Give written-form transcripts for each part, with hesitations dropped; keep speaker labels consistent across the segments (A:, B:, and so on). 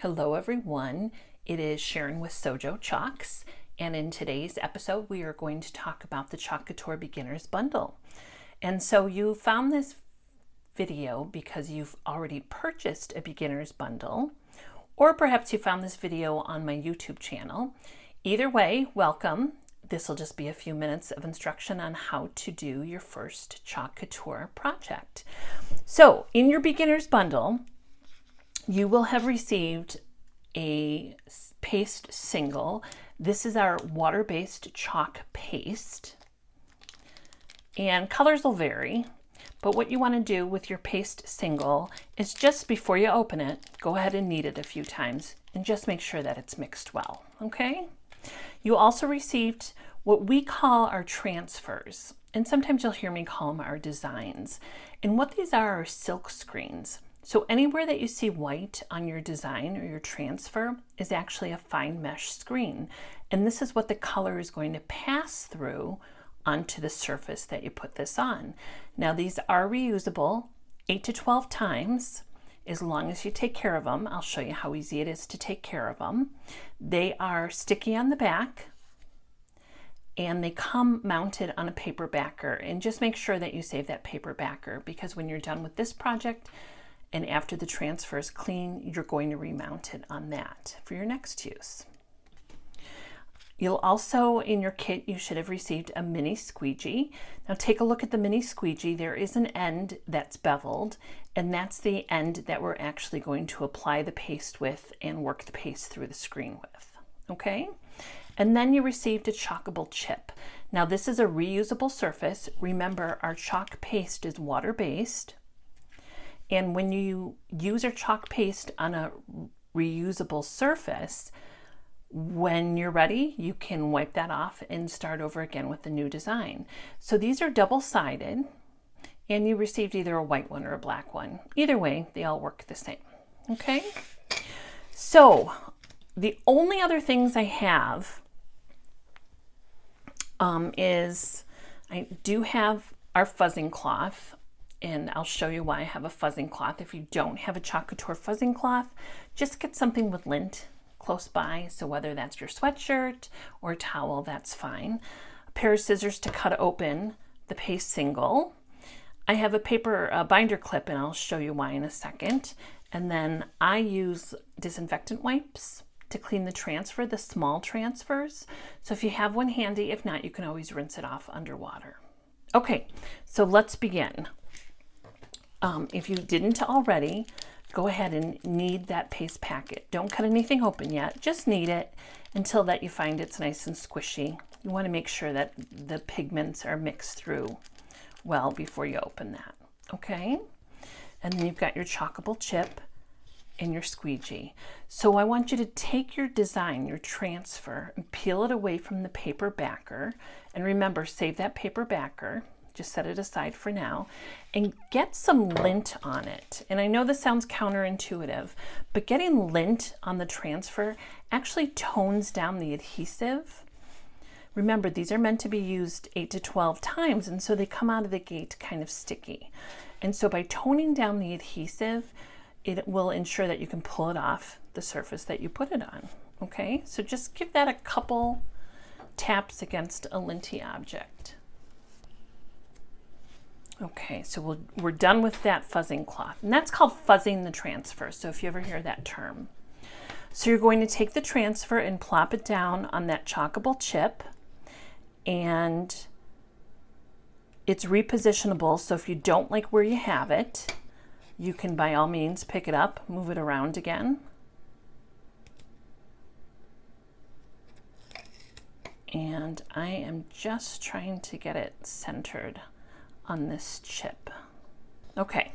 A: Hello everyone, it is Sharon with Sojo Chalks, and in today's episode we are going to talk about the Chalk Couture Beginners Bundle. And so you found this video because you've already purchased a beginner's bundle, or perhaps you found this video on my YouTube channel. Either way, welcome. This will just be a few minutes of instruction on how to do your first Chalk Couture project. So in your beginner's bundle, you will have received a paste single. This is our water-based chalk paste, and colors will vary, but what you want to do with your paste single is just before you open it, go ahead and knead it a few times and just make sure that it's mixed well, okay? You also received what we call our transfers, and sometimes you'll hear me call them our designs. And what these are silk screens. So anywhere that you see white on your design or your transfer is actually a fine mesh screen. And this is what the color is going to pass through onto the surface that you put this on. Now these are reusable 8 to 12 times as long as you take care of them. I'll show you how easy it is to take care of them. They are sticky on the back and they come mounted on a paper backer, and just make sure that you save that paper backer, because when you're done with this project and after the transfer is clean, you're going to remount it on that for your next use. You'll also, in your kit, you should have received a mini squeegee. Now take a look at the mini squeegee. There is an end that's beveled, and that's the end that we're actually going to apply the paste with and work the paste through the screen with, okay? And then you received a chalkable chip. Now this is a reusable surface. Remember, our chalk paste is water-based. And when you use your chalk paste on a reusable surface, when you're ready, you can wipe that off and start over again with the new design. So these are double-sided, and you received either a white one or a black one. Either way, they all work the same, okay? So the only other things I have is I do have our fuzzing cloth, and I'll show you why I have a fuzzing cloth. If you don't have a Chalk Couture fuzzing cloth, just get something with lint close by. So whether that's your sweatshirt or towel, that's fine. A pair of scissors to cut open the paste single. I have a paper binder clip, and I'll show you why in a second. And then I use disinfectant wipes to clean the transfer, the small transfers. So if you have one handy, if not, you can always rinse it off underwater. Okay, so let's begin. If you didn't already, go ahead and knead that paste packet. Don't cut anything open yet, just knead it until that you find it's nice and squishy. You want to make sure that the pigments are mixed through well before you open that, okay? And then you've got your chalkable chip and your squeegee. So I want you to take your design, your transfer, and peel it away from the paper backer. And remember, save that paper backer. Just set it aside for now, and get some lint on it. And I know this sounds counterintuitive, but getting lint on the transfer actually tones down the adhesive. Remember, these are meant to be used 8 to 12 times, and so they come out of the gate kind of sticky. And so by toning down the adhesive, it will ensure that you can pull it off the surface that you put it on, okay? So just give that a couple taps against a linty object. Okay, so we're done with that fuzzing cloth, and that's called fuzzing the transfer, so if you ever hear that term. So you're going to take the transfer and plop it down on that chalkable chip, and it's repositionable, so if you don't like where you have it, you can by all means pick it up, move it around again. And I am just trying to get it centered on this chip. Okay,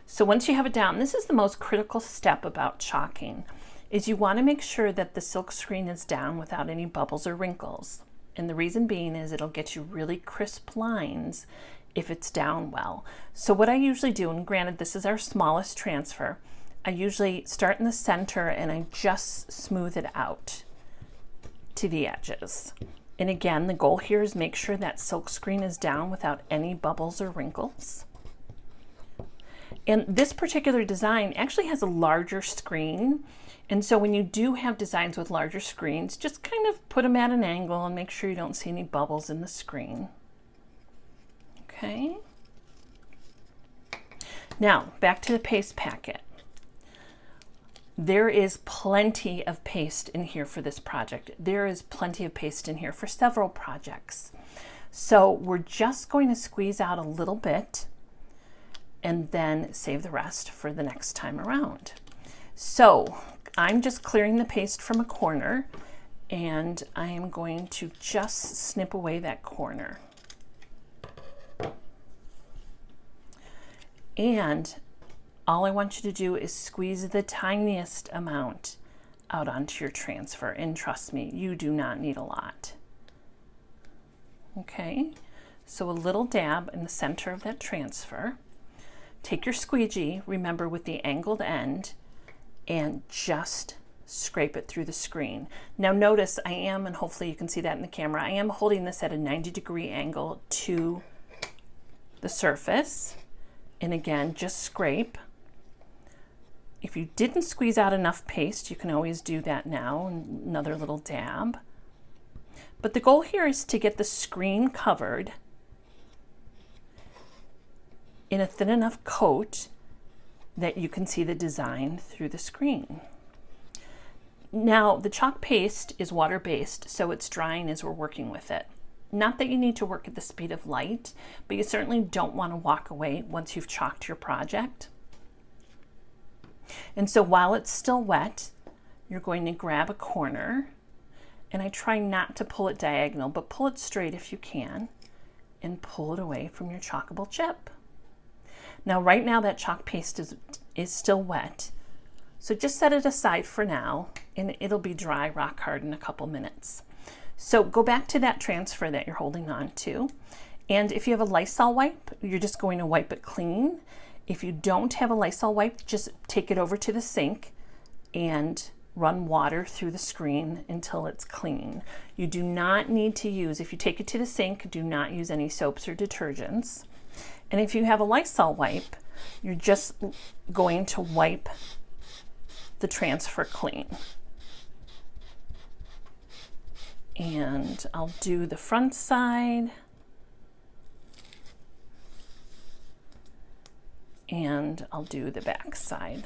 A: so once you have it down, this is the most critical step about chalking, is you want to make sure that the silk screen is down without any bubbles or wrinkles. And the reason being is it'll get you really crisp lines if it's down well. So what I usually do, and granted this is our smallest transfer, I usually start in the center and I just smooth it out to the edges. And again, the goal here is make sure that silk screen is down without any bubbles or wrinkles. And this particular design actually has a larger screen. And so when you do have designs with larger screens, just kind of put them at an angle and make sure you don't see any bubbles in the screen. Okay. Now, back to the paste packet. There is plenty of paste in here for this project. There is plenty of paste in here for several projects. So we're just going to squeeze out a little bit and then save the rest for the next time around. So I'm just clearing the paste from a corner, and I am going to just snip away that corner. And all I want you to do is squeeze the tiniest amount out onto your transfer. And trust me, you do not need a lot. Okay, so a little dab in the center of that transfer. Take your squeegee, remember with the angled end, and just scrape it through the screen. Now notice I am, and hopefully you can see that in the camera, I am holding this at a 90-degree angle to the surface. And again, just scrape. If you didn't squeeze out enough paste, you can always do that now, another little dab. But the goal here is to get the screen covered in a thin enough coat that you can see the design through the screen. Now, the chalk paste is water-based, so it's drying as we're working with it. Not that you need to work at the speed of light, but you certainly don't want to walk away once you've chalked your project. And so while it's still wet, you're going to grab a corner, and I try not to pull it diagonal, but pull it straight if you can, and pull it away from your chalkable chip. Now right now that chalk paste is still wet, so just set it aside for now, and it'll be dry, rock hard in a couple minutes. So go back to that transfer that you're holding on to, and if you have a Lysol wipe, you're just going to wipe it clean. If you don't have a Lysol wipe, just take it over to the sink and run water through the screen until it's clean. You do not need to use, if you take it to the sink, do not use any soaps or detergents. And if you have a Lysol wipe, you're just going to wipe the transfer clean. And I'll do the front side. And I'll do the back side.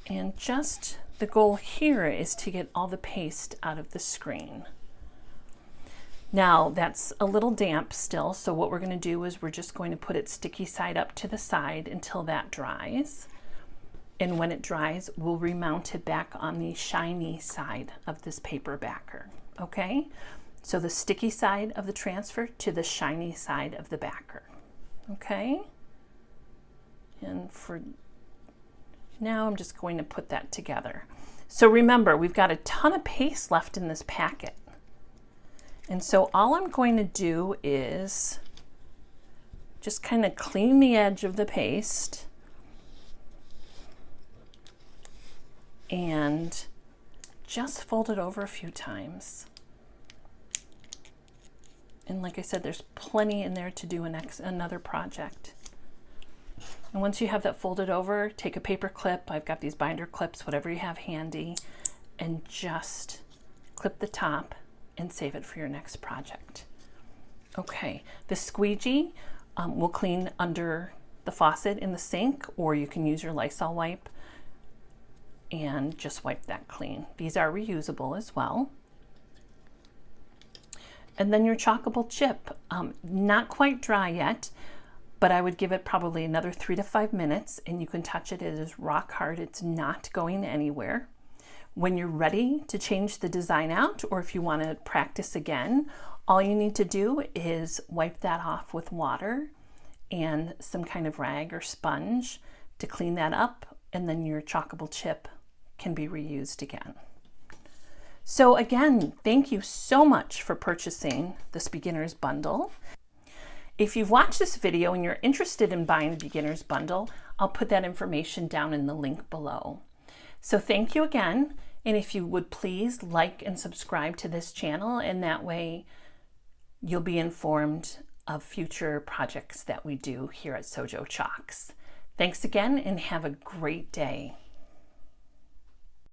A: And just the goal here is to get all the paste out of the screen. Now that's a little damp still, so what we're going to do is we're just going to put it sticky side up to the side until that dries. And when it dries, we'll remount it back on the shiny side of this paper backer, okay? So the sticky side of the transfer to the shiny side of the backer, okay? And for now, I'm just going to put that together. So remember, we've got a ton of paste left in this packet. And so all I'm going to do is just kind of clean the edge of the paste and just fold it over a few times. And like I said, there's plenty in there to do another project. And once you have that folded over, take a paper clip. I've got these binder clips, whatever you have handy, and just clip the top and save it for your next project. Okay, the squeegee will clean under the faucet in the sink, or you can use your Lysol wipe and just wipe that clean. These are reusable as well. And then your chalkable chip, not quite dry yet, but I would give it probably another 3 to 5 minutes, and you can touch it. It is rock hard. It's not going anywhere. When you're ready to change the design out, or if you want to practice again, all you need to do is wipe that off with water and some kind of rag or sponge to clean that up, and then your chalkable chip can be reused again. So again, thank you so much for purchasing this beginner's bundle. If you've watched this video and you're interested in buying the beginner's bundle, I'll put that information down in the link below. So thank you again, and if you would please like and subscribe to this channel, and that way you'll be informed of future projects that we do here at Sojo Chalks. Thanks again and have a great day.